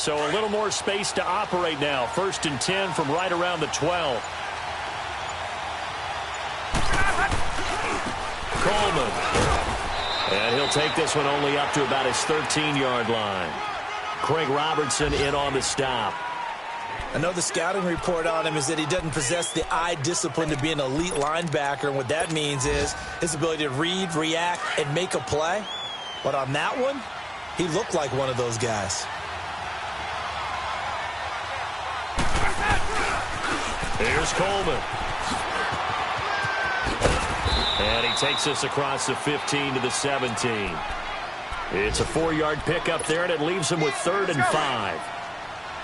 So a little more space to operate now. 1st and 10 from right around the 12. Coleman. And he'll take this one only up to about his 13-yard line. Craig Robertson in on the stop. I know the scouting report on him is that he doesn't possess the eye discipline to be an elite linebacker, and what that means is his ability to read, react, and make a play. But on that one, he looked like one of those guys. Here's Coleman. And he takes us across the 15 to the 17. It's a 4-yard pickup there, and it leaves him with 3rd and 5.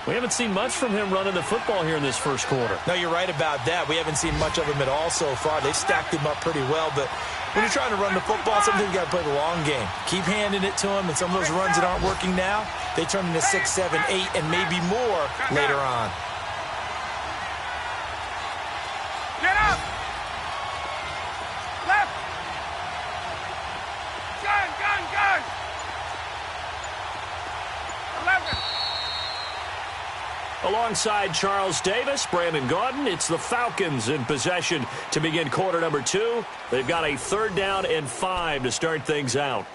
We haven't seen much from him running the football here in this first quarter. No, you're right about that. We haven't seen much of him at all so far. They've stacked him up pretty well, but when you're trying to run the football, sometimes you got to play the long game. Keep handing it to him, and some of those runs that aren't working now, they turn into 6, 7, 8, and maybe more later on. Get up! Left! Gun! 11! Alongside Charles Davis, Brandon Gaudin, it's the Falcons in possession to begin quarter number 2. They've got a 3rd down and 5 to start things out.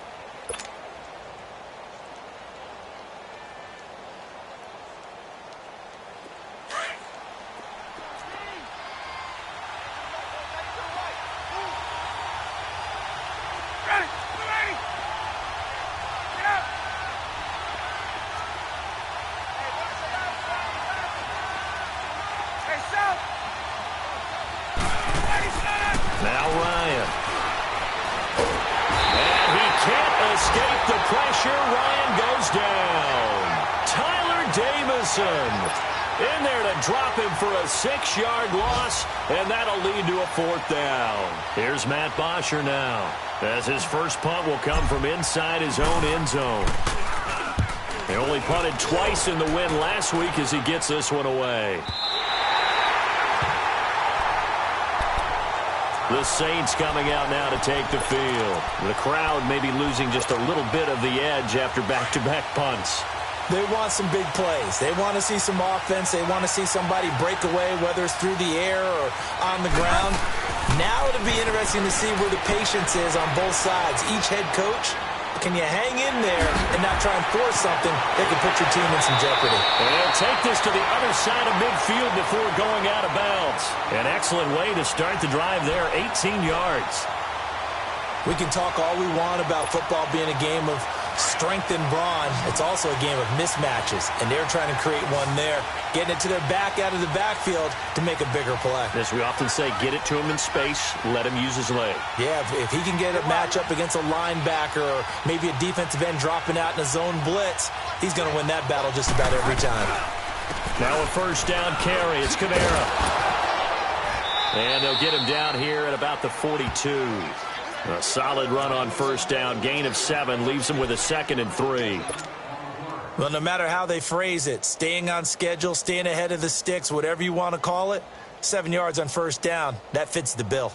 Now Ryan. And he can't escape the pressure. Ryan goes down. Tyler Davison in there to drop him for a 6-yard loss, and that'll lead to a 4th down. Here's Matt Bosher now, as his first punt will come from inside his own end zone. He only punted twice in the win last week as he gets this one away. The Saints coming out now to take the field. The crowd may be losing just a little bit of the edge after back-to-back punts. They want some big plays. They want to see some offense. They want to see somebody break away, whether it's through the air or on the ground. Now it'll be interesting to see where the patience is on both sides. Each head coach, can you hang in there and not try and force something that can put your team in some jeopardy? And take this to the other side of midfield before going out of bounds. An excellent way to start the drive there, 18 yards. We can talk all we want about football being a game of strength and brawn. It's also a game of mismatches, and they're trying to create one there, getting it to their back out of the backfield to make a bigger play. As we often say, get it to him in space, let him use his leg. Yeah, if he can get a matchup against a linebacker or maybe a defensive end dropping out in a zone blitz, he's going to win that battle just about every time. Now a 1st down carry. It's Kamara. And they'll get him down here at about the 42. A solid run on 1st down. Gain of 7 leaves him with a 2nd and 3. Well, no matter how they phrase it, staying on schedule, staying ahead of the sticks, whatever you want to call it, 7 yards on 1st down, that fits the bill.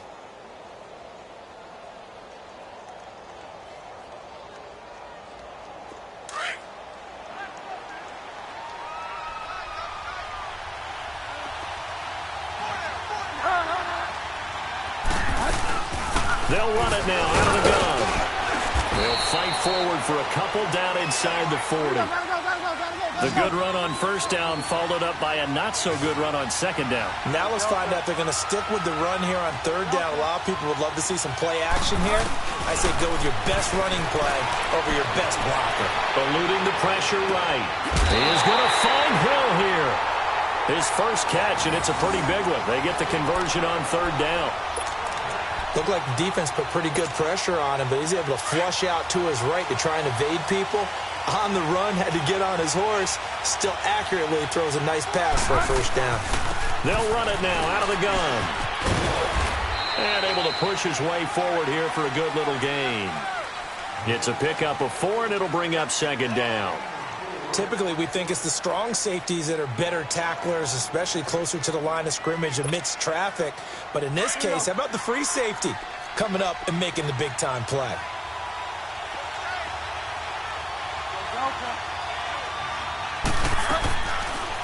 They'll run it now out of the gun. They'll fight forward for a couple down inside the 40. The good run on 1st down followed up by a not-so-good run on 2nd down. Now let's find out if they're going to stick with the run here on 3rd down. A lot of people would love to see some play action here. I say go with your best running play over your best blocker. Eluding the pressure right. He is going to find Hill here. His first catch, and it's a pretty big one. They get the conversion on 3rd down. Looked like the defense put pretty good pressure on him, but he's able to flush out to his right to try and evade people. On the run, had to get on his horse. Still accurately throws a nice pass for a 1st down. They'll run it now out of the gun. And able to push his way forward here for a good little gain. It's a pickup of 4, and it'll bring up 2nd down. Typically, we think it's the strong safeties that are better tacklers, especially closer to the line of scrimmage amidst traffic. But in this case, how about the free safety coming up and making the big-time play?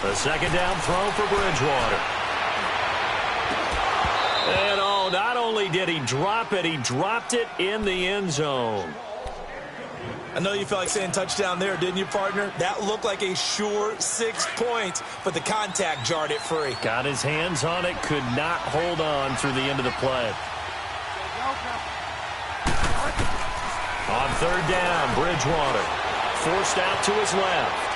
A second down throw for Bridgewater. And not only did he drop it, he dropped it in the end zone. I know you felt like saying touchdown there, didn't you, partner? That looked like a sure 6 points, but the contact jarred it free. Got his hands on it, could not hold on through the end of the play. On third down, Bridgewater forced out to his left.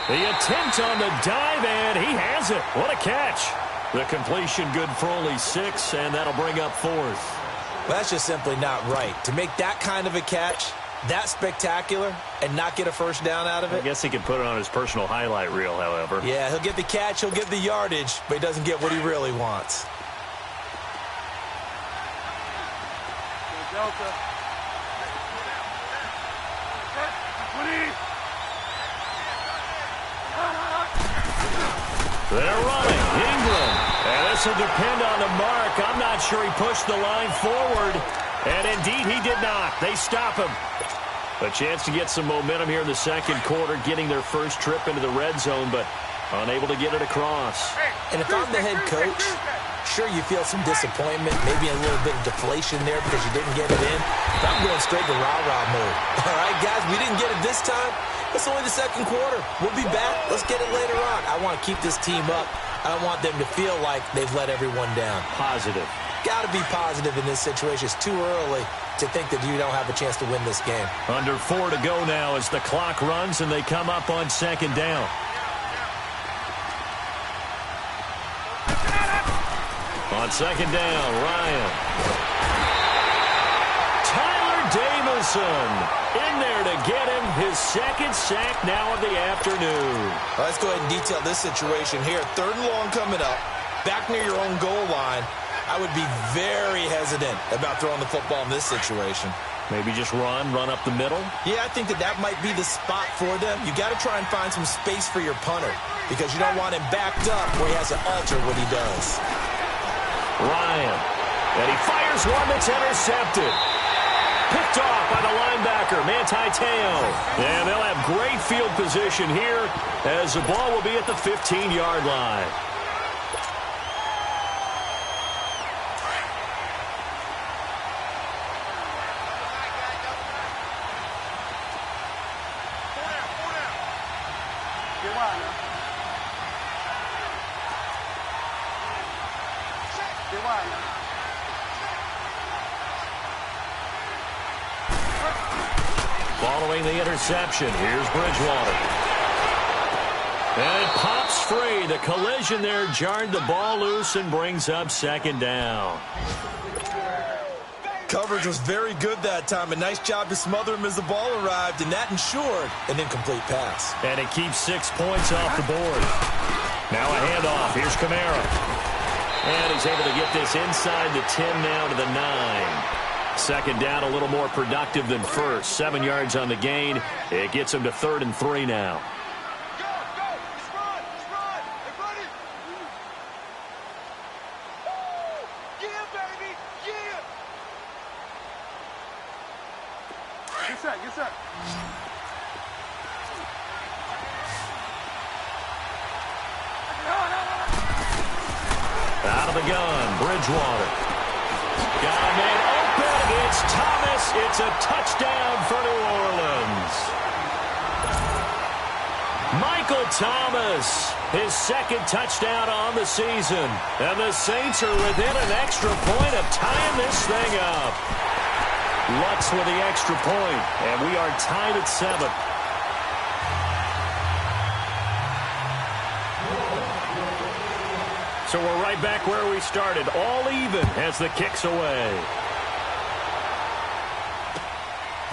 The attempt on the dive, and he has it. What a catch. The completion good for only 6, and that'll bring up 4th. Well, that's just simply not right. To make that kind of a catch, that spectacular, and not get a first down out of it. I guess he could put it on his personal highlight reel, however. Yeah, he'll get the catch, he'll get the yardage, but he doesn't get what he really wants. Delta. They're running. England. And this will depend on the mark. I'm not sure he pushed the line forward. And indeed, he did not. They stop him. A chance to get some momentum here in the second quarter, getting their first trip into the red zone, but unable to get it across. And if I'm the head coach, sure, you feel some disappointment, maybe a little bit of deflation there because you didn't get it in. But I'm going straight to rah-rah mode. All right, guys, we didn't get it this time. It's only the second quarter. We'll be back. Let's get it later on. I want to keep this team up. I don't want them to feel like they've let everyone down. Positive. Got to be positive in this situation. It's too early to think that you don't have a chance to win this game. Under 4 to go now as the clock runs and they come up on second down. On second down, Ryan. Tyler Davison in there to get him his second sack now of the afternoon. Let's go ahead and detail this situation here. 3rd and long coming up, back near your own goal line. I would be very hesitant about throwing the football in this situation. Maybe just run up the middle? Yeah, I think that might be the spot for them. You got to try and find some space for your punter because you don't want him backed up where he has to alter what he does. Ryan, and he fires one that's intercepted. Picked off by the linebacker, Manti Te'o. And they'll have great field position here as the ball will be at the 15-yard line. Following the interception, here's Bridgewater. And it pops free. The collision there jarred the ball loose and brings up second down. Coverage was very good that time. A nice job to smother him as the ball arrived, and that ensured an incomplete pass. And it keeps 6 points off the board. Now a handoff. Here's Kamara. And he's able to get this inside the 10 now to the 9. Second down, a little more productive than first. 7 yards on the gain. It gets him to 3rd and 3 now. Get set. Out of the gun, Bridgewater. Got a man open. It's Thomas. It's a touchdown for New Orleans. Michael Thomas, his second touchdown on the season. And the Saints are within an extra point of tying this thing up. Lutz with the extra point, and we are tied at 7. So we're right back where we started, all even as the kick's away.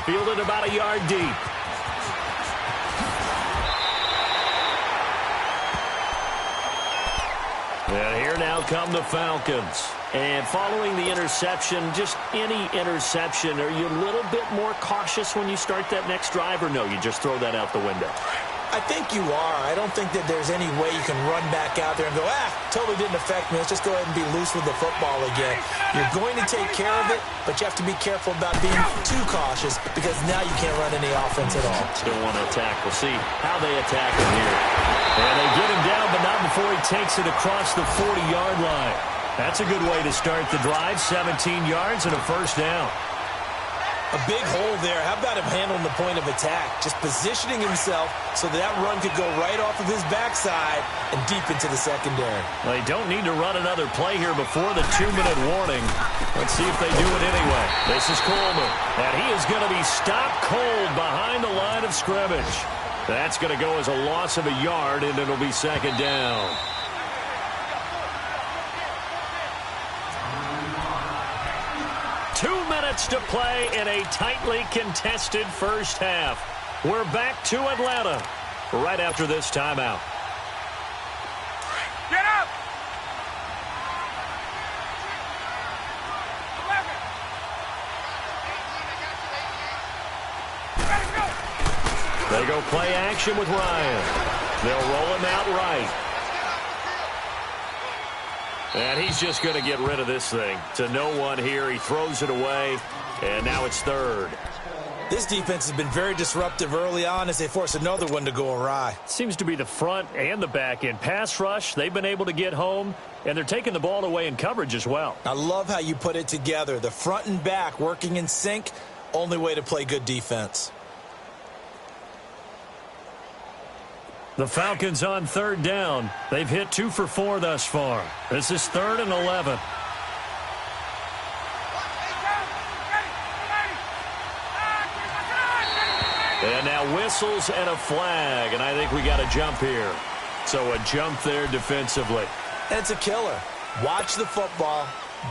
Fielded about a yard deep. And here now come the Falcons. And following the interception, just any interception, are you a little bit more cautious when you start that next drive, or no, you just throw that out the window? I think you are. I don't think that there's any way you can run back out there and go, totally didn't affect me. Let's just go ahead and be loose with the football again. You're going to take care of it, but you have to be careful about being too cautious because now you can't run any offense at all. Still want to attack. We'll see how they attack him here. And they get him down, but not before he takes it across the 40-yard line. That's a good way to start the drive. 17 yards and a first down. A big hole there. How about him handling the point of attack? Just positioning himself so that run could go right off of his backside and deep into the secondary. They don't need to run another play here before the 2-minute warning. Let's see if they do it anyway. This is Coleman, and he is going to be stopped cold behind the line of scrimmage. That's going to go as a loss of a yard, and it'll be second down. To play in a tightly contested first half. We're back to Atlanta right after this timeout. Get up! 11. They go play action with Ryan. They'll roll him out right. And he's just going to get rid of this thing. To no one here. He throws it away, and now it's third. This defense has been very disruptive early on as they force another one to go awry. Seems to be the front and the back end. Pass rush, they've been able to get home, and they're taking the ball away in coverage as well. I love how you put it together. The front and back working in sync, only way to play good defense. The Falcons on third down. They've hit 2 for 4 thus far. This is 3rd and 11. And now whistles and a flag, and I think we got a jump here. So a jump there defensively. And it's a killer. Watch the football.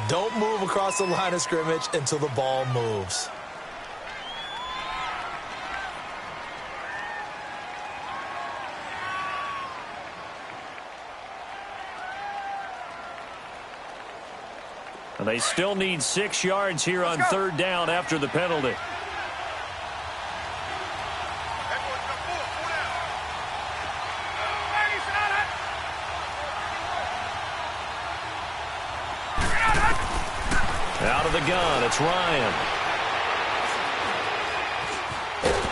Don't move across the line of scrimmage until the ball moves. And they still need 6 yards here on third down after the penalty. Out of the gun, it's Ryan.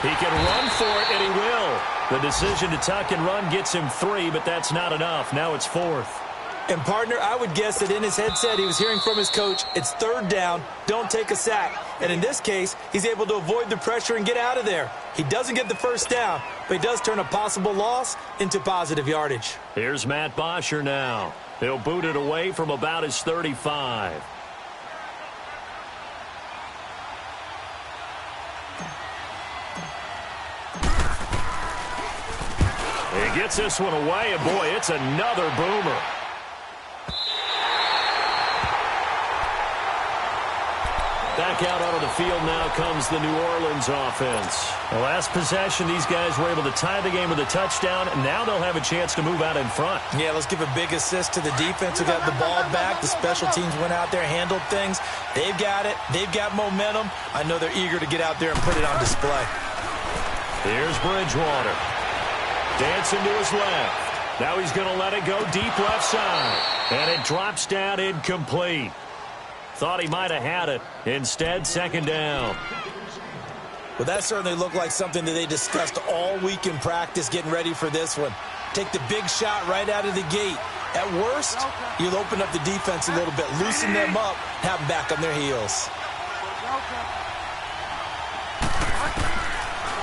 He can run for it, and he will. The decision to tuck and run gets him 3, but that's not enough. Now it's 4th. And, partner, I would guess that in his headset he was hearing from his coach, it's third down, don't take a sack. And in this case, he's able to avoid the pressure and get out of there. He doesn't get the first down, but he does turn a possible loss into positive yardage. Here's Matt Bosher now. He'll boot it away from about his 35. He gets this one away, and boy, it's another boomer. Back out onto the field now comes the New Orleans offense. The last possession, these guys were able to tie the game with a touchdown, and now they'll have a chance to move out in front. Yeah, let's give a big assist to the defense who got the ball back. The special teams went out there, handled things. They've got it. They've got momentum. I know they're eager to get out there and put it on display. Here's Bridgewater. Dancing to his left. Now he's going to let it go deep left side. And it drops down incomplete. Thought he might have had it. Instead, second down. Well, that certainly looked like something that they discussed all week in practice getting ready for this one. Take the big shot right out of the gate. At worst, you'll open up the defense a little bit, loosen them up, have them back on their heels.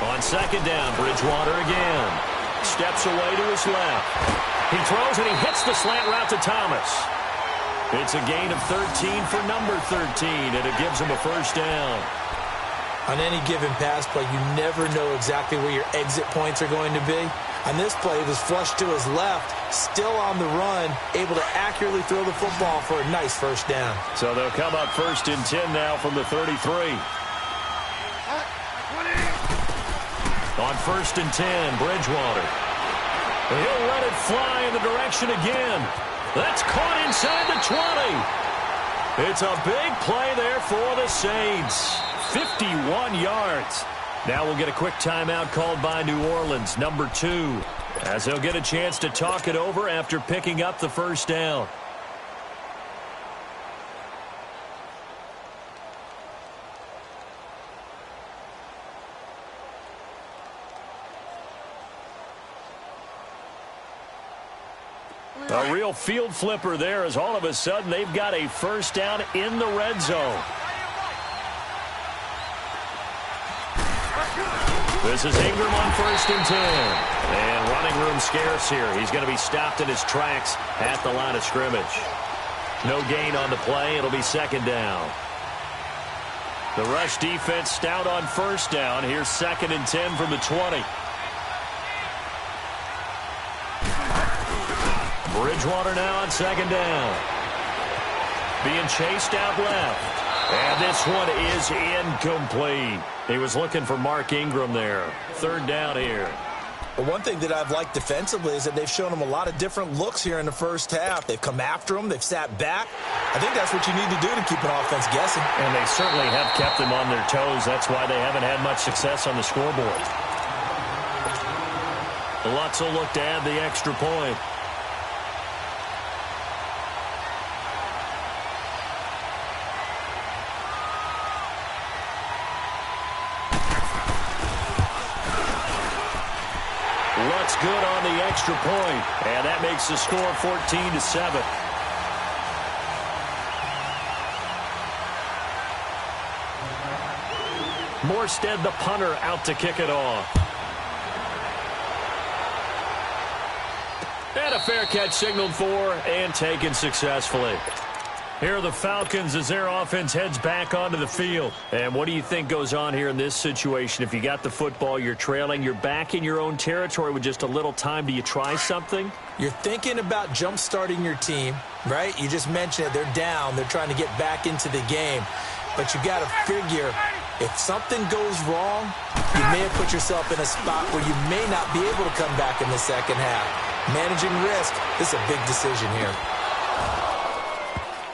On second down, Bridgewater again. Steps away to his left. He throws and he hits the slant route to Thomas. It's a gain of 13 for number 13, and it gives him a first down. On any given pass play, you never know exactly where your exit points are going to be. On this play, it was flushed to his left, still on the run, able to accurately throw the football for a nice first down. So they'll come up 1st and 10 now from the 33. On 1st and 10, Bridgewater. He'll let it fly in the direction again. That's caught inside the 20. It's a big play there for the Saints. 51 yards. Now we'll get a quick timeout called by New Orleans, number 2, as they'll get a chance to talk it over after picking up the first down. A real field flipper there as all of a sudden they've got a first down in the red zone. This is Ingram on 1st and 10. And running room scarce here. He's going to be stopped in his tracks at the line of scrimmage. No gain on the play. It'll be 2nd down. The rush defense stout on 1st down. Here's 2nd and 10 from the 20. Bridgewater now on 2nd down. Being chased out left. And this one is incomplete. He was looking for Mark Ingram there. 3rd down here. But one thing that I've liked defensively is that they've shown him a lot of different looks here in the first half. They've come after him. They've sat back. I think that's what you need to do to keep an offense guessing. And they certainly have kept them on their toes. That's why they haven't had much success on the scoreboard. Lutz will look to add the extra point. Lutz good on the extra point, and that makes the score 14-7. Morstead, the punter, out to kick it off. And a fair catch signaled for and taken successfully. Here are the Falcons as their offense heads back onto the field. And what do you think goes on here in this situation? If you got the football, you're trailing, you're back in your own territory with just a little time. Do you try something? You're thinking about jump-starting your team, right? You just mentioned it. They're down. They're trying to get back into the game. But you got to figure, if something goes wrong, you may have put yourself in a spot where you may not be able to come back in the second half. Managing risk, this is a big decision here.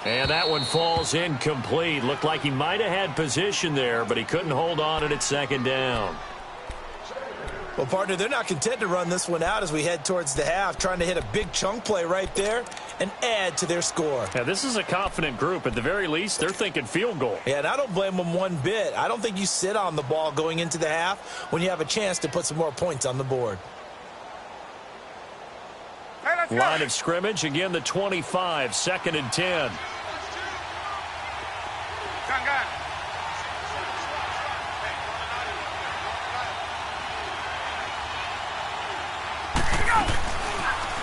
And that one falls incomplete. Looked like he might have had position there, but he couldn't hold on it at 2nd down. Well, partner, they're not content to run this one out as we head towards the half, trying to hit a big chunk play right there and add to their score. Yeah, this is a confident group. At the very least, they're thinking field goal. Yeah, and I don't blame them one bit. I don't think you sit on the ball going into the half when you have a chance to put some more points on the board. Line of scrimmage, again the 25, 2nd and 10.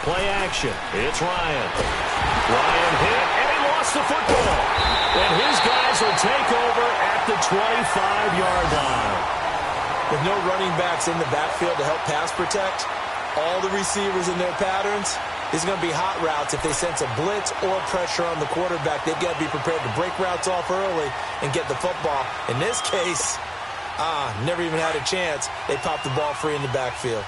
Play action. It's Ryan. Ryan hit, and he lost the football. And his guys will take over at the 25-yard line. With no running backs in the backfield to help pass protect, all the receivers in their patterns, this is going to be hot routes. If they sense a blitz or pressure on the quarterback, they've got to be prepared to break routes off early and get the football. In this case, never even had a chance. They popped the ball free in the backfield.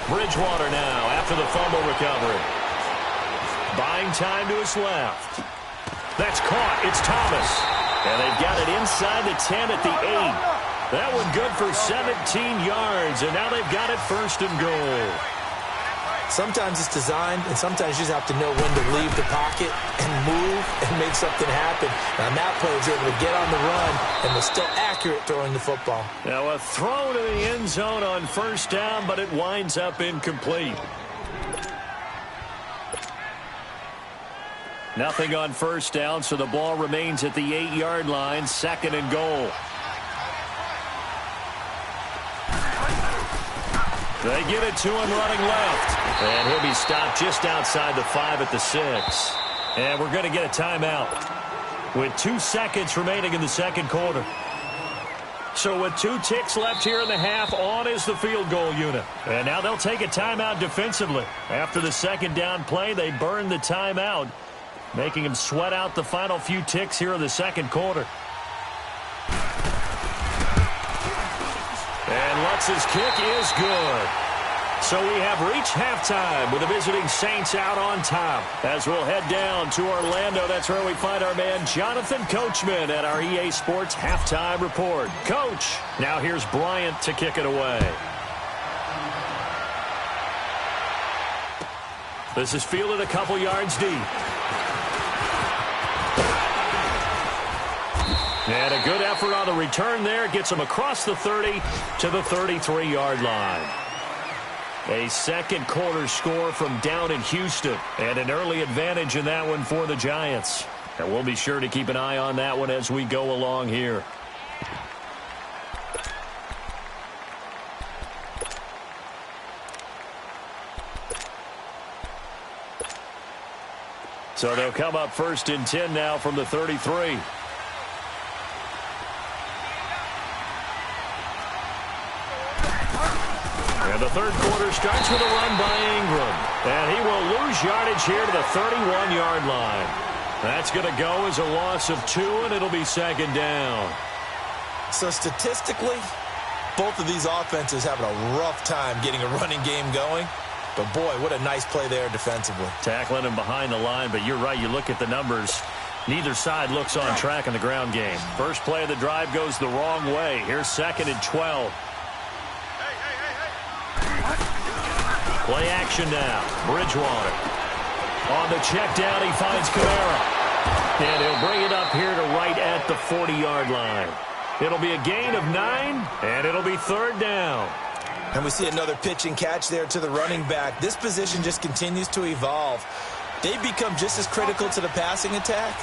Bridgewater now after the fumble recovery. Buying time to his left. That's caught. It's Thomas. And they've got it inside the 10 at the 8. That one good for 17 yards. And now they've got it 1st and goal. Sometimes it's designed, and sometimes you just have to know when to leave the pocket and move and make something happen. And that play was able to get on the run and was still accurate throwing the football. Now a throw to the end zone on 1st down, but it winds up incomplete. Nothing on 1st down, so the ball remains at the 8-yard line, 2nd and goal. They get it to him running left. And he'll be stopped just outside the 5 at the 6. And we're going to get a timeout with 2 seconds remaining in the 2nd quarter. So with 2 ticks left here in the half, on is the field goal unit. And now they'll take a timeout defensively. After the 2nd down play, they burn the timeout, making them sweat out the final few ticks here in the 2nd quarter. And His kick is good. So we have reached halftime with the visiting Saints out on top. As we'll head down to Orlando, that's where we find our man Jonathan Coachman at our EA Sports Halftime Report. Coach, now here's Bryant to kick it away. This is fielded a couple yards deep. And a good effort on the return there. Gets him across the 30 to the 33-yard line. A second quarter score from down in Houston. And an early advantage in that one for the Giants. And we'll be sure to keep an eye on that one as we go along here. So they'll come up 1st and 10 now from the 33. And the third quarter starts with a run by Ingram. And he will lose yardage here to the 31-yard line. That's going to go as a loss of 2, and it'll be 2nd down. So statistically, both of these offenses having a rough time getting a running game going. But, boy, what a nice play there defensively. Tackling him behind the line, but you're right. You look at the numbers. Neither side looks on track in the ground game. First play of the drive goes the wrong way. Here's 2nd and 12. Play action now. Bridgewater. On the check down, he finds Kamara. And he'll bring it up here to right at the 40-yard line. It'll be a gain of 9, and it'll be 3rd down. And we see another pitch and catch there to the running back. This position just continues to evolve. They become just as critical to the passing attack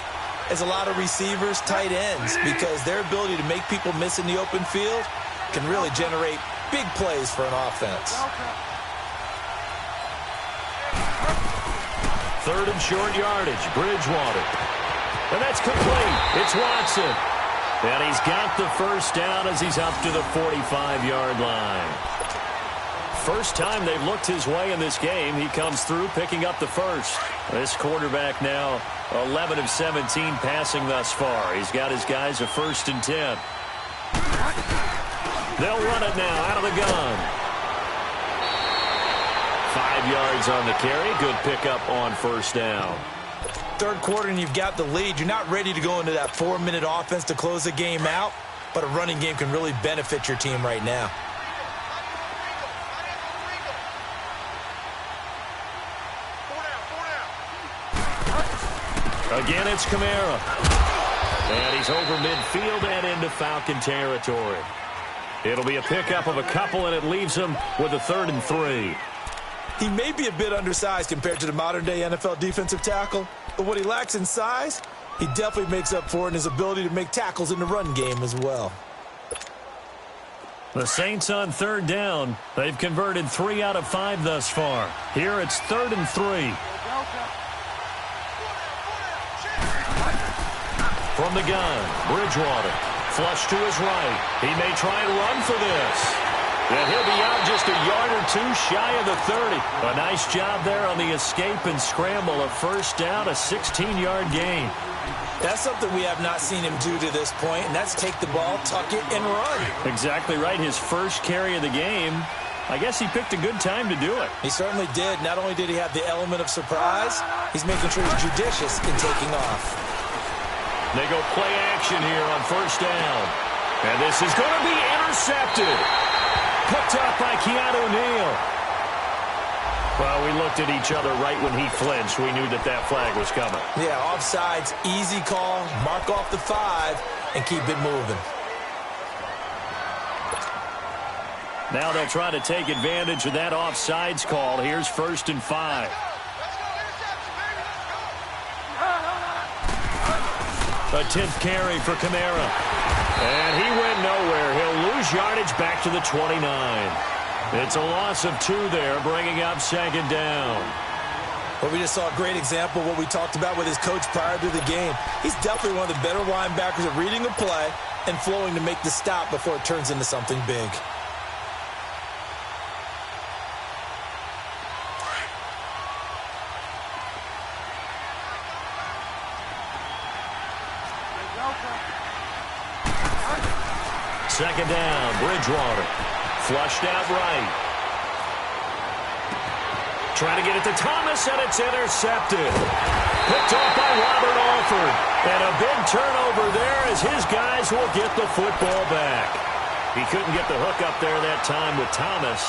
as a lot of receivers, tight ends, because their ability to make people miss in the open field can really generate big plays for an offense. 3rd and short yardage, Bridgewater. And that's complete. It's Watson. And he's got the first down as he's up to the 45-yard line. First time they've looked his way in this game. He comes through picking up the first. This quarterback now 11 of 17 passing thus far. He's got his guys a 1st and 10. They'll run it now out of the gun. 5 yards on the carry. Good pickup on 1st down. Third quarter and you've got the lead. You're not ready to go into that 4-minute offense to close the game out, but a running game can really benefit your team right now. Again, it's Kamara. And he's over midfield and into Falcon territory. It'll be a pickup of a couple, and it leaves him with a 3rd and 3. He may be a bit undersized compared to the modern-day NFL defensive tackle, but what he lacks in size, he definitely makes up for it in his ability to make tackles in the run game as well. The Saints on 3rd down. They've converted 3 out of 5 thus far. Here it's 3rd and 3. From the gun, Bridgewater. Flush to his right. He may try and run for this. And he'll be out just a yard or 2 shy of the 30. A nice job there on the escape and scramble. A 1st down, a 16-yard gain. That's something we have not seen him do to this point, and that's take the ball, tuck it, and run. Exactly right. His first carry of the game. I guess he picked a good time to do it. He certainly did. Not only did he have the element of surprise, he's making sure he's judicious in taking off. They go play action here on 1st down. And this is going to be intercepted. Picked up by Keanu Neal. Well, we looked at each other right when he flinched. We knew that that flag was coming. Yeah, offsides, easy call. Mark off the 5 and keep it moving. Now they'll try to take advantage of that offsides call. Here's 1st and 5. A 10th carry for Kamara. And he went nowhere. He'll lose yardage back to the 29. It's a loss of 2 there, bringing up 2nd down. Well, we just saw a great example of what we talked about with his coach prior to the game. He's definitely one of the better linebackers at reading the play and flowing to make the stop before it turns into something big. Second down, Bridgewater. Flushed out right. Trying to get it to Thomas, and it's intercepted. Picked off by Robert Alford. And a big turnover there as his guys will get the football back. He couldn't get the hook up there that time with Thomas.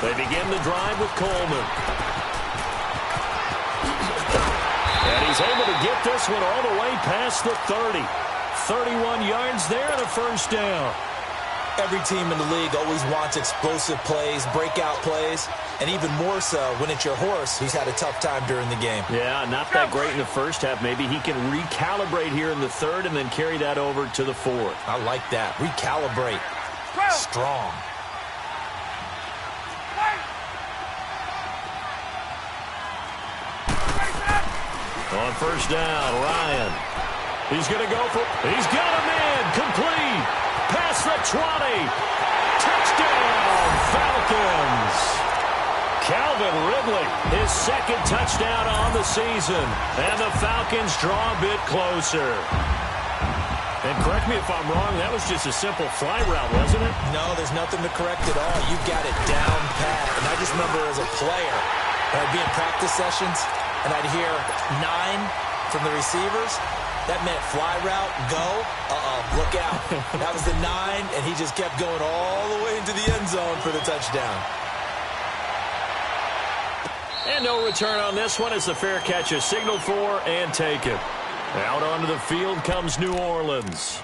They begin the drive with Coleman. And he's able to get this one all the way past the 30. 31 yards there and a first down. Every team in the league always wants explosive plays, breakout plays, and even more so when it's your horse who's had a tough time during the game. Yeah, not that great in the first half. Maybe he can recalibrate here in the third and then carry that over to the fourth. I like that. Recalibrate. Strong. On first down, Ryan. He's going to go for it. He's got him in. Complete. Past the 20. Touchdown, Falcons. Calvin Ridley, his second touchdown on the season. And the Falcons draw a bit closer. And correct me if I'm wrong, that was just a simple fly route, wasn't it? No, there's nothing to correct at all. You got it down pat. And I just remember as a player, when I'd be in practice sessions, and I'd hear 9 from the receivers. That meant fly route, go. Look out. That was the 9, and he just kept going all the way into the end zone for the touchdown. And no return on this one as the fair catch is signaled for and taken. Out onto the field comes New Orleans.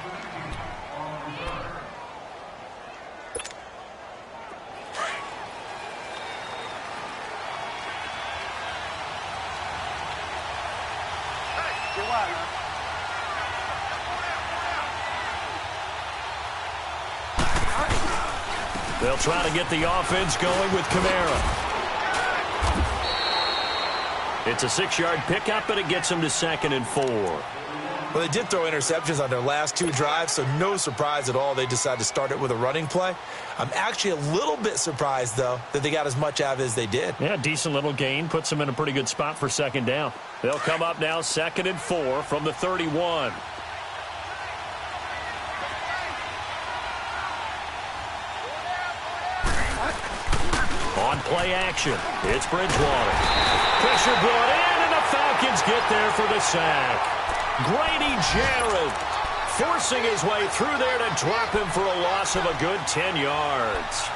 They'll try to get the offense going with Kamara. It's a 6-yard pickup, but it gets them to 2nd and 4. Well, they did throw interceptions on their last 2 drives, so no surprise at all they decided to start it with a running play. I'm actually a little bit surprised, though, that they got as much out of it as they did. Yeah, decent little gain. Puts them in a pretty good spot for 2nd down. They'll come up now 2nd and 4 from the 31. On play action, it's Bridgewater. Pressure brought in, and the Falcons get there for the sack. Grady Jarrett forcing his way through there to drop him for a loss of a good 10 yards.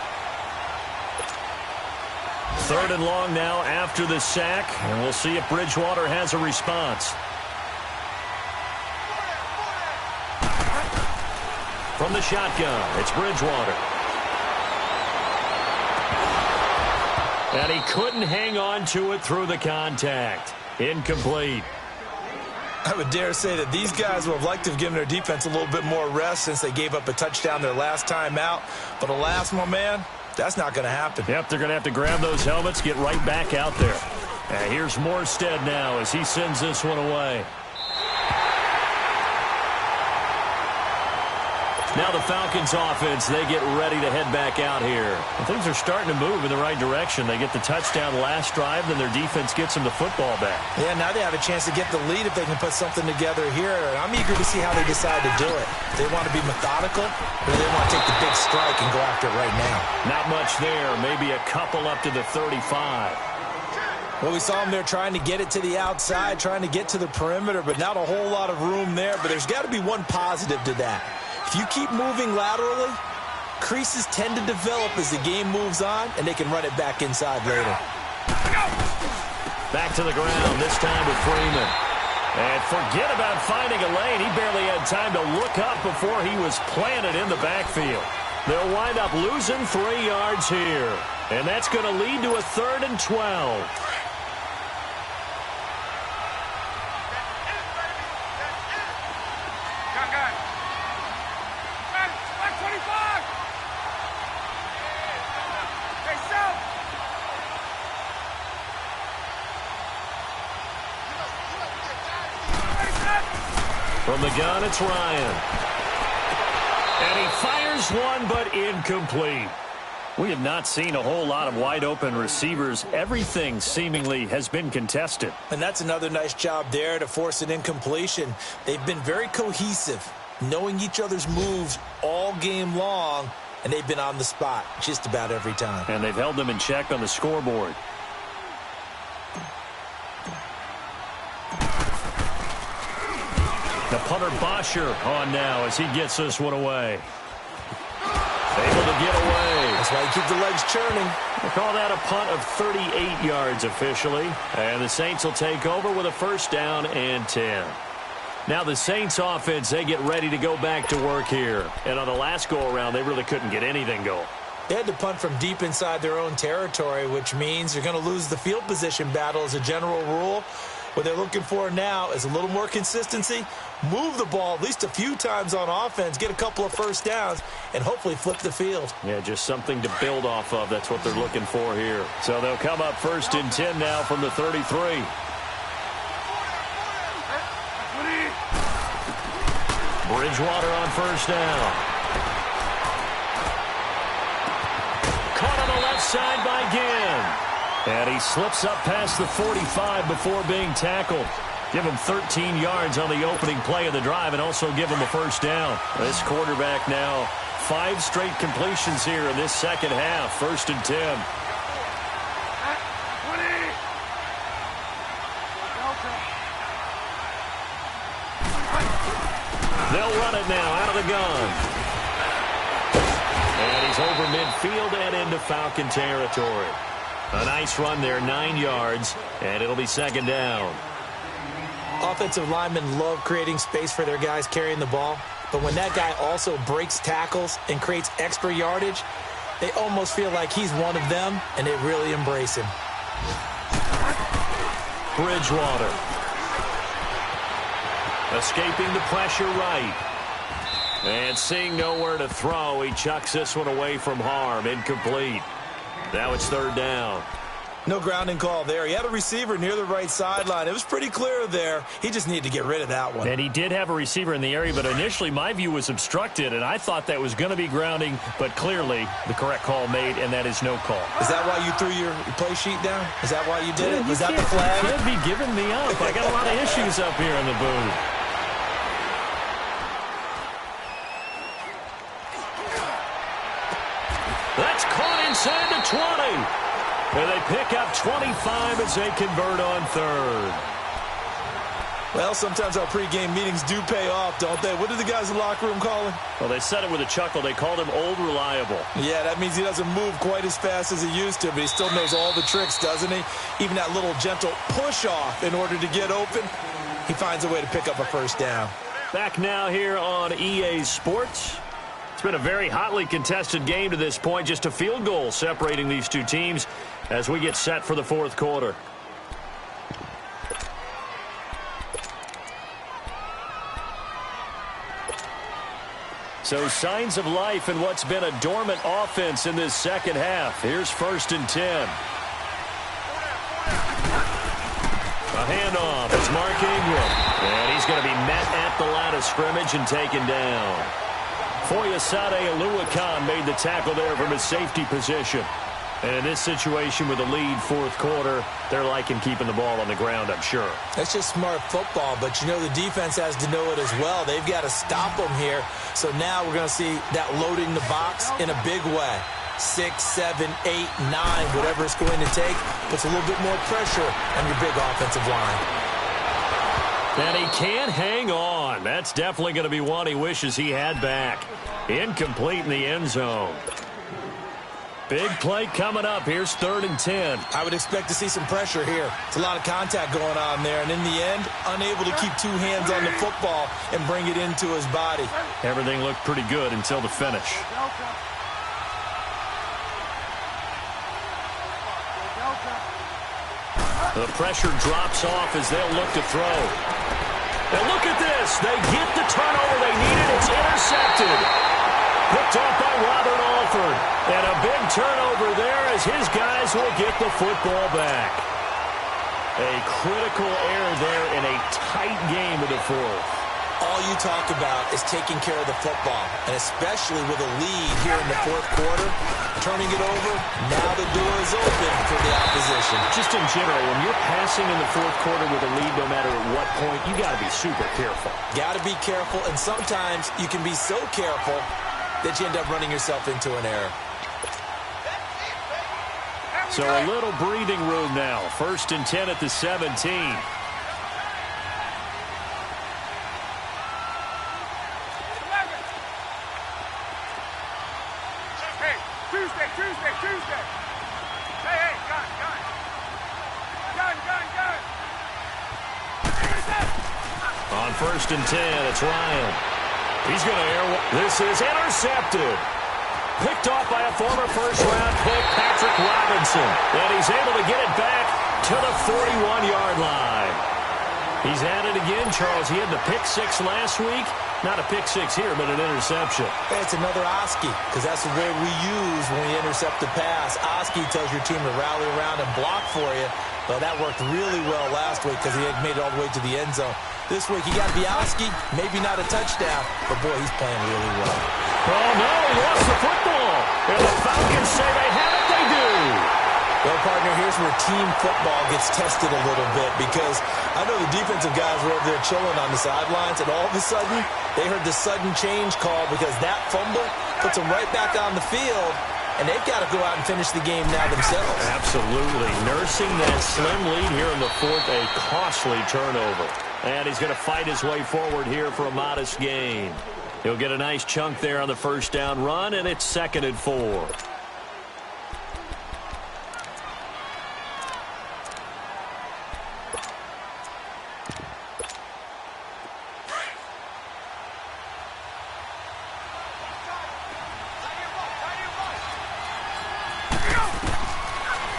3rd and long now after the sack, and we'll see if Bridgewater has a response. From the shotgun, it's Bridgewater. And he couldn't hang on to it through the contact. Incomplete. I would dare say that these guys would have liked to have given their defense a little bit more rest since they gave up a touchdown their last time out. But alas, my man, that's not going to happen. Yep, they're going to have to grab those helmets, get right back out there. And here's Morstead now as he sends this one away. Now the Falcons offense, they get ready to head back out here. And things are starting to move in the right direction. They get the touchdown last drive, then their defense gets them the football back. Yeah, now they have a chance to get the lead if they can put something together here. And I'm eager to see how they decide to do it. They want to be methodical, or they want to take the big strike and go after it right now. Not much there. Maybe a couple up to the 35. Well, we saw them there trying to get it to the outside, trying to get to the perimeter, but not a whole lot of room there. But there's got to be one positive to that. If you keep moving laterally, creases tend to develop as the game moves on, and they can run it back inside later. Back to the ground, this time with Freeman. And forget about finding a lane. He barely had time to look up before he was planted in the backfield. They'll wind up losing 3 yards here. And that's going to lead to a 3rd and 12. From the gun, it's Ryan. And he fires one, but incomplete. We have not seen a whole lot of wide-open receivers. Everything seemingly has been contested. And that's another nice job there to force an incompletion. They've been very cohesive, knowing each other's moves all game long, and they've been on the spot just about every time. And they've held them in check on the scoreboard. The punter Bosher on now as he gets this one away. Able to get away. That's why you keep the legs churning. We'll call that a punt of 38 yards officially. And the Saints will take over with a first down and 10. Now the Saints offense, they get ready to go back to work here. And on the last go-around, they really couldn't get anything going. They had to punt from deep inside their own territory, which means they're going to lose the field position battle as a general rule. What they're looking for now is a little more consistency, move the ball at least a few times on offense, get a couple of first downs, and hopefully flip the field. Yeah, just something to build off of. That's what they're looking for here. So they'll come up first and 10 now from the 33. Bridgewater on first down. Caught on the left side by Ginn. And he slips up past the 45 before being tackled. Give him 13 yards on the opening play of the drive and also give him a first down. This quarterback now 5 straight completions here in this second half. First and 10. They'll run it now out of the gun. And he's over midfield and into Falcon territory. A nice run there, 9 yards, and it'll be second down. Offensive linemen love creating space for their guys carrying the ball, but when that guy also breaks tackles and creates extra yardage, they almost feel like he's one of them, and they really embrace him. Bridgewater. Escaping the pressure right. And seeing nowhere to throw, he chucks this one away from harm. Incomplete. Now it's third down. No grounding call there. He had a receiver near the right sideline. It was pretty clear there. He just needed to get rid of that one. And he did have a receiver in the area, but initially my view was obstructed, and I thought that was going to be grounding, but clearly the correct call made, and that is no call. Is that why you threw your play sheet down? Is that why you did it? Was that the flag? You can't be giving me up. I got a lot of issues up here in the booth. That's caught inside the 20. And they pick up 25 as they convert on third. Well, sometimes our pregame meetings do pay off, don't they? What did the guys in the locker room call him? Well, they said it with a chuckle. They called him Old Reliable. Yeah, that means he doesn't move quite as fast as he used to, but he still knows all the tricks, doesn't he? Even that little gentle push-off in order to get open, he finds a way to pick up a first down. Back now here on EA Sports. It's been a very hotly contested game to this point. Just a field goal separating these two teams as we get set for the fourth quarter. So signs of life in what's been a dormant offense in this second half. Here's first and 10. A handoff. It's Mark Ingram. And he's going to be met at the line of scrimmage and taken down. Foyesade Oluwakan made the tackle there from his safety position. And in this situation with a lead fourth quarter, they're liking keeping the ball on the ground, I'm sure. That's just smart football, but you know the defense has to know it as well. They've got to stop them here. So now we're going to see that loading the box in a big way. 6, 7, 8, 9, whatever it's going to take, puts a little bit more pressure on your big offensive line. And he can't hang on. That's definitely going to be one he wishes he had back. Incomplete in the end zone. Big play coming up. Here's third and 10. I would expect to see some pressure here. It's a lot of contact going on there. And in the end, unable to keep 2 hands on the football and bring it into his body. Everything looked pretty good until the finish. The pressure drops off as they'll look to throw. And look at this. They get the turnover they needed. It's intercepted. Picked off by Robert Alford. And a big turnover there as his guys will get the football back. A critical error there in a tight game of the fourth. All you talk about is taking care of the football, and especially with a lead here in the fourth quarter, turning it over, now the door is open for the opposition. Just in general, when you're passing in the fourth quarter with a lead, no matter at what point, you got to be super careful. Got to be careful, and sometimes you can be so careful that you end up running yourself into an error. So a little breathing room now. 1st and 10 at the 17. Tuesday. Hey, gun. On 1st and 10, it's Ryan. He's going to air. This is intercepted. Picked off by a former first-round pick, Patrick Robinson. And he's able to get it back to the 41-yard line. He's at it again, Charles. He had the pick 6 last week. Not a pick 6 here, but an interception. It's another Oski, because that's the word we use when we intercept the pass. Oski tells your team to rally around and block for you. Well, that worked really well last week because he had made it all the way to the end zone. This week, he got Oski, maybe not a touchdown, but boy, he's playing really well. Oh, no, he lost the football. And the Falcons say they have it, they do. Well, partner, here's where team football gets tested a little bit because I know the defensive guys were over there chilling on the sidelines, and all of a sudden, they heard the sudden change call because that fumble puts them right back on the field, and they've got to go out and finish the game now themselves. Absolutely. Nursing that slim lead here in the fourth, a costly turnover. And he's going to fight his way forward here for a modest gain. He'll get a nice chunk there on the first down run, and it's 2nd and 4.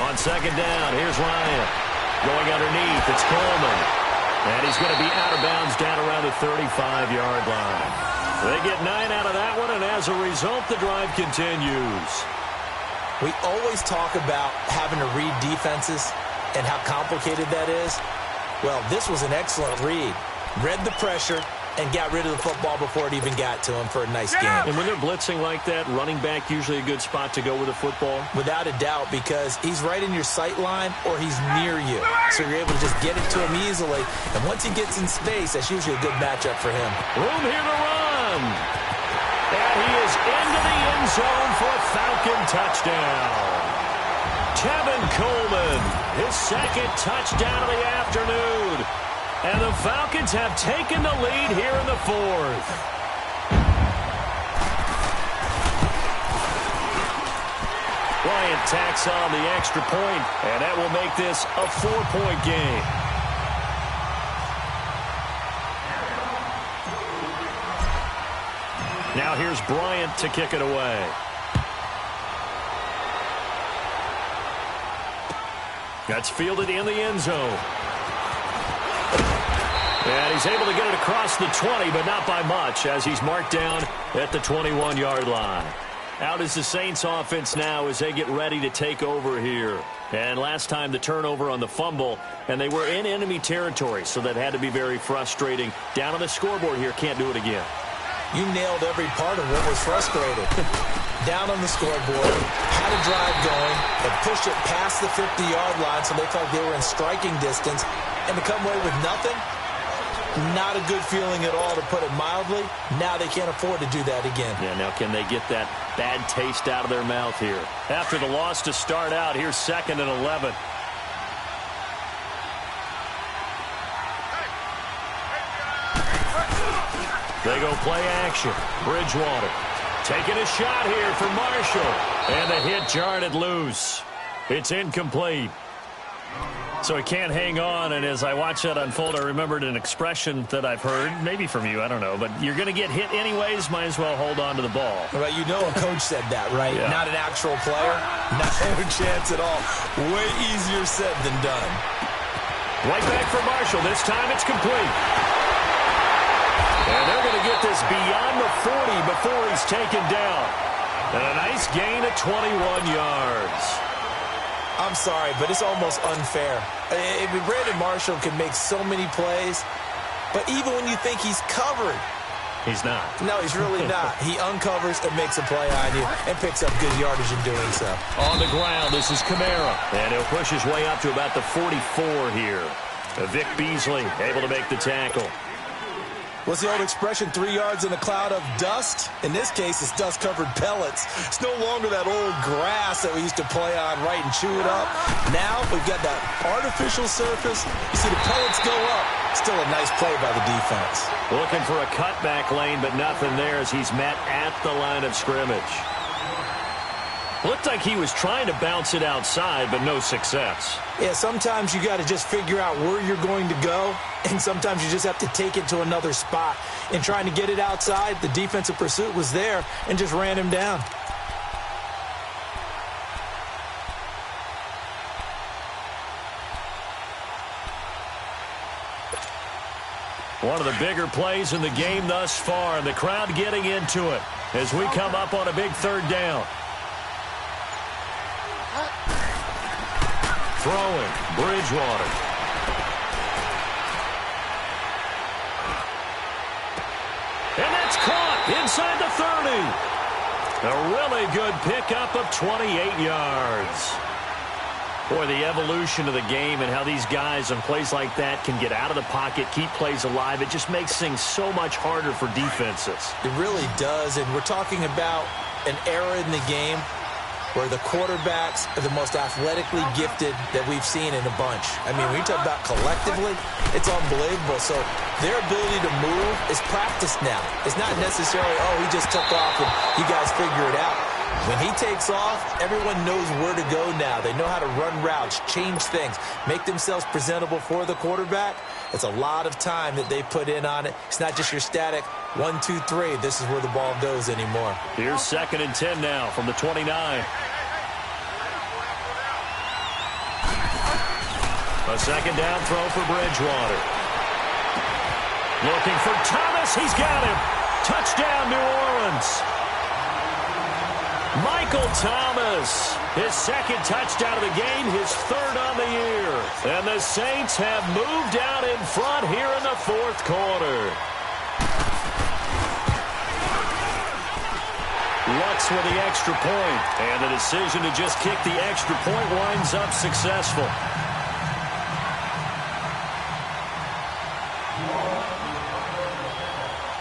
On 2nd down, here's Ryan. Going underneath, it's Coleman. And he's going to be out of bounds down around the 35-yard line. They get 9 out of that one, and as a result, the drive continues. We always talk about having to read defenses and how complicated that is. Well, this was an excellent read. Read the pressure and got rid of the football before it even got to him for a nice game. And when they're blitzing like that, running back usually a good spot to go with the football? Without a doubt, because he's right in your sight line or he's near you. So you're able to just get it to him easily. And once he gets in space, that's usually a good matchup for him. Room here to run. And he is into the end zone for a Falcon touchdown. Tevin Coleman, his 2nd touchdown of the afternoon. And the Falcons have taken the lead here in the 4th. Bryant tacks on the extra point, and that will make this a 4-point game. Now here's Bryant to kick it away. That's fielded in the end zone. And he's able to get it across the 20, but not by much, as he's marked down at the 21-yard line. Out is the Saints offense now as they get ready to take over here. And last time the turnover on the fumble, and they were in enemy territory, so that had to be very frustrating. Down on the scoreboard here, can't do it again. You nailed every part of what was frustrating. Down on the scoreboard, had a drive going, and pushed it past the 50-yard line so they felt they were in striking distance, and to come away with nothing, not a good feeling at all, to put it mildly. Now they can't afford to do that again. Yeah, now can they get that bad taste out of their mouth here? After the loss to start out, here's 2nd and 11. They go play action. Bridgewater taking a shot here for Marshall. And the hit jarred it loose. It's incomplete. So he can't hang on, and as I watch that unfold, I remembered an expression that I've heard, maybe from you, I don't know, but you're going to get hit anyways, might as well hold on to the ball. Right, you know a coach said that, right? Yeah. Not an actual player. Not a chance at all. Way easier said than done. Right back for Marshall. This time it's complete. And they're going to get this beyond the 40 before he's taken down. And a nice gain of 21 yards. I'm sorry, but it's almost unfair. Brandon Marshall can make so many plays, But even when you think he's covered, he's not. No, he's really not. He uncovers and makes a play on you and picks up good yardage in doing so. On the ground, this is Kamara. And he'll push his way up to about the 44 here. Vic Beasley able to make the tackle. What's the old expression, 3 yards in a cloud of dust? In this case, it's dust-covered pellets. It's no longer that old grass that we used to play on, right, and chew it up. Now we've got that artificial surface. You see the pellets go up. Still a nice play by the defense. Looking for a cutback lane, but nothing there as he's met at the line of scrimmage. Looked like he was trying to bounce it outside, but no success. Yeah, sometimes you got to just figure out where you're going to go, and sometimes you just have to take it to another spot. In trying to get it outside, the defensive pursuit was there and just ran him down. One of the bigger plays in the game thus far, and the crowd getting into it as we come up on a big third down. Throwing, Bridgewater. And that's caught inside the 30. A really good pickup of 28 yards. Boy, the evolution of the game and how these guys on plays like that can get out of the pocket, keep plays alive, it just makes things so much harder for defenses. It really does, and we're talking about an era in the game where the quarterbacks are the most athletically gifted that we've seen in a bunch. I mean, when you talk about collectively, it's unbelievable. So their ability to move is practiced now. It's not necessarily, oh, he just took off and you guys figure it out. When he takes off, everyone knows where to go now. They know how to run routes, change things, make themselves presentable for the quarterback. It's a lot of time that they put in on it. It's not just your static 1, 2, 3. This is where the ball goes anymore. Here's 2nd and 10 now from the 29. A second down throw for Bridgewater. Looking for Thomas. He's got him. Touchdown, New Orleans. Michael Thomas, his 2nd touchdown of the game, his 3rd on the year. And the Saints have moved out in front here in the 4th quarter. Lutz with the extra point, and the decision to just kick the extra point winds up successful.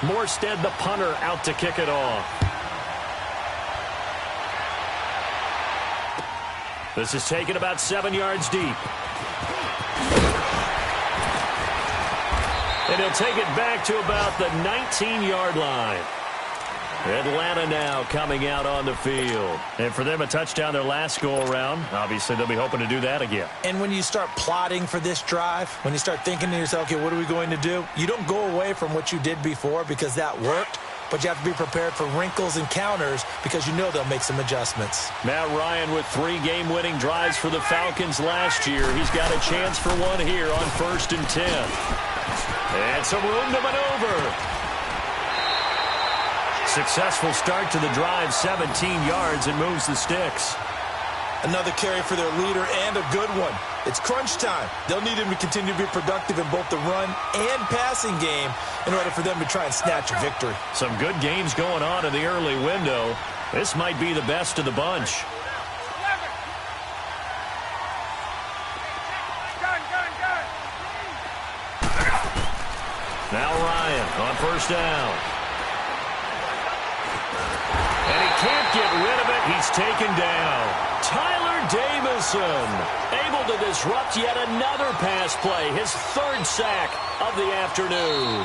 Morstead, the punter, out to kick it off. This is taken about 7 yards deep. And he'll take it back to about the 19-yard line. Atlanta now coming out on the field. And for them, a touchdown their last go-around. Obviously, they'll be hoping to do that again. And when you start plotting for this drive, when you start thinking to yourself, okay, what are we going to do? You don't go away from what you did before because that worked. But you have to be prepared for wrinkles and counters because you know they'll make some adjustments. Matt Ryan with 3 game-winning drives for the Falcons last year. He's got a chance for one here on 1st and 10. And some room to maneuver. Successful start to the drive, 17 yards, and moves the sticks. Another carry for their leader and a good one. It's crunch time. They'll need him to continue to be productive in both the run and passing game in order for them to try and snatch a victory. Some good games going on in the early window. This might be the best of the bunch. Now Ryan on 1st down. And he can't get rid of it. He's taken down. Tyler Davison able to disrupt yet another pass play. His 3rd sack of the afternoon.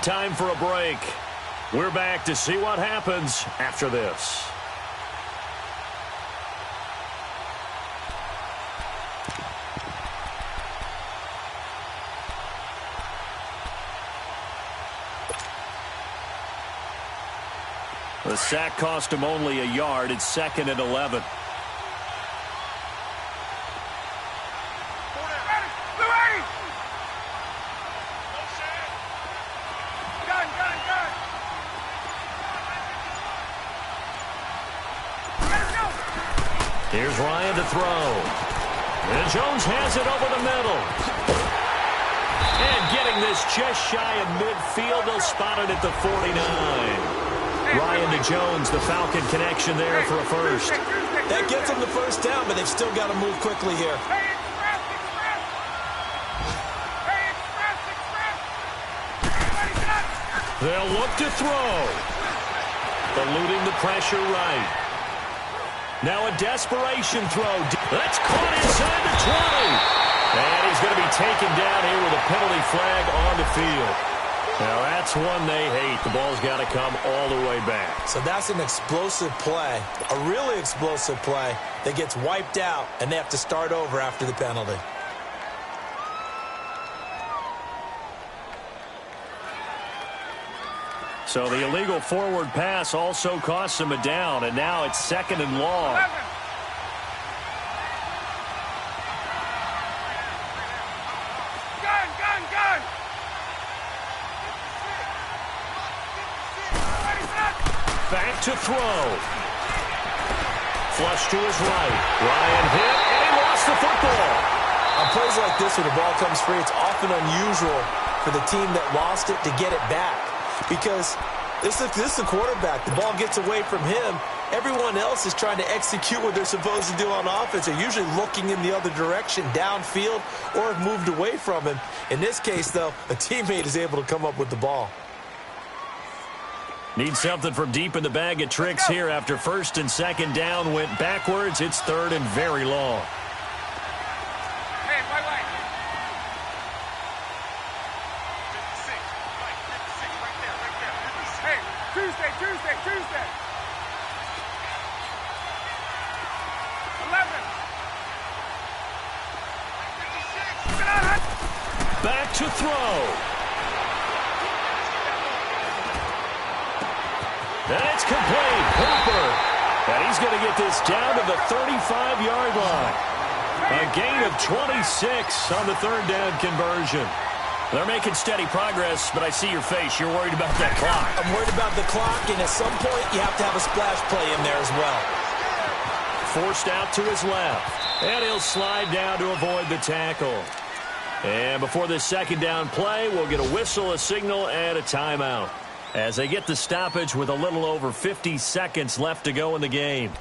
time for a break. We're back to see what happens after this. The sack cost him only a yard. It's 2nd and 11. Here's Ryan to throw. And Jones has it over the middle. And getting this just shy of midfield. They'll spot it at the 49. Ryan to Jones, the Falcon connection there for a first. That gets them the first down, but they've still got to move quickly here. They'll look to throw. Eluding the pressure right. Now a desperation throw. That's caught inside the 20. And he's going to be taken down here with a penalty flag on the field. Now that's one they hate. The ball's got to come all the way back. So that's an explosive play, a really explosive play that gets wiped out, and they have to start over after the penalty. So the illegal forward pass also costs him a down, and now it's 2nd and long. Back to throw. Flush to his right. Ryan hit, and he lost the football. On plays like this, when the ball comes free, it's often unusual for the team that lost it to get it back. Because this is the quarterback. The ball gets away from him. Everyone else is trying to execute what they're supposed to do on offense. They're usually looking in the other direction, downfield, or have moved away from him. In this case, though, a teammate is able to come up with the ball. Need something from deep in the bag of tricks here after 1st and 2nd down went backwards. It's 3rd and very long. Hey, wait. 56, right there. Hey, Tuesday. 11. Back to throw. And it's complete. Hooper. And he's going to get this down to the 35-yard line. A gain of 26 on the 3rd down conversion. They're making steady progress, but I see your face. You're worried about that clock. I'm worried about the clock, and at some point you have to have a splash play in there as well. Forced out to his left. And he'll slide down to avoid the tackle. And before this 2nd down play, we'll get a whistle, a signal, and a timeout, as they get the stoppage with a little over 50 seconds left to go in the game.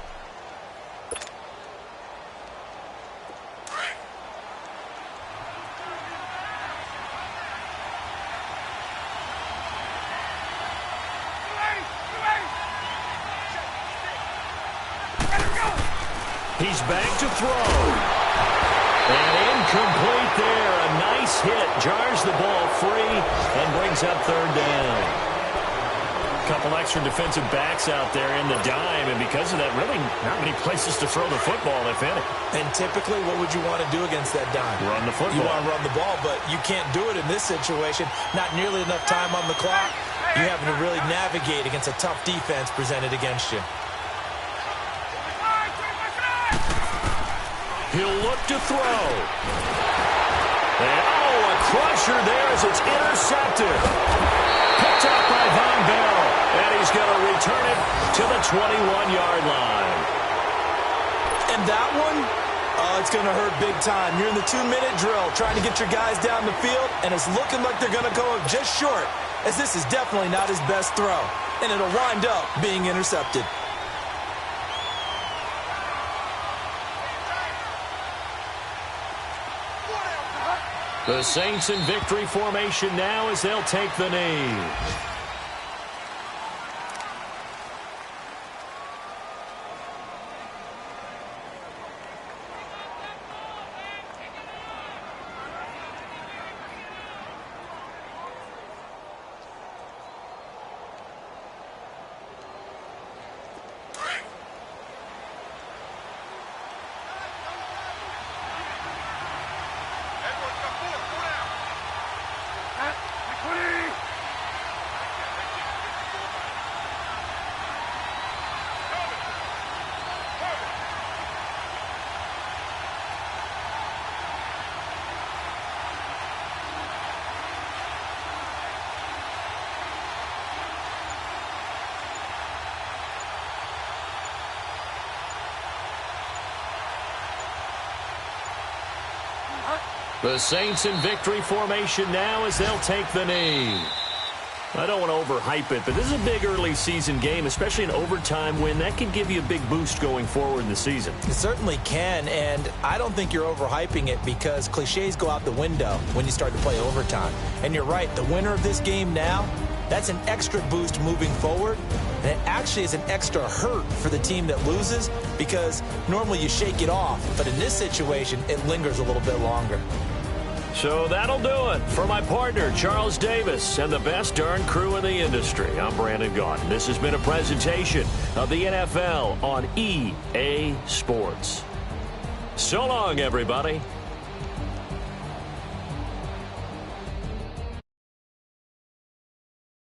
He's back to throw. And incomplete there. A nice hit. Jars the ball free and brings up 3rd down. Couple extra defensive backs out there in the dime, and because of that, really not many places to throw the football, if any. And typically, what would you want to do against that dime? Run the football. You want to run the ball, but you can't do it in this situation. Not nearly enough time on the clock. You having to really navigate against a tough defense presented against you. He'll look to throw. And, a crusher there as it's intercepted. Picked up by Von Bell. And he's going to return it to the 21-yard line. And that one, it's going to hurt big time. You're in the 2-minute drill trying to get your guys down the field, and it's looking like they're going to go just short, as this is definitely not his best throw. And it'll wind up being intercepted. The Saints in victory formation now as they'll take the knee. The Saints in victory formation now as they'll take the knee. I don't want to overhype it, but this is a big early season game, especially an overtime win. That can give you a big boost going forward in the season. It certainly can, and I don't think you're overhyping it because cliches go out the window when you start to play overtime. And you're right, the winner of this game now, that's an extra boost moving forward, and it actually is an extra hurt for the team that loses because normally you shake it off, but in this situation, it lingers a little bit longer. So that'll do it for my partner, Charles Davis, and the best darn crew in the industry. I'm Brandon Gaudin. This has been a presentation of the NFL on EA Sports. So long, everybody.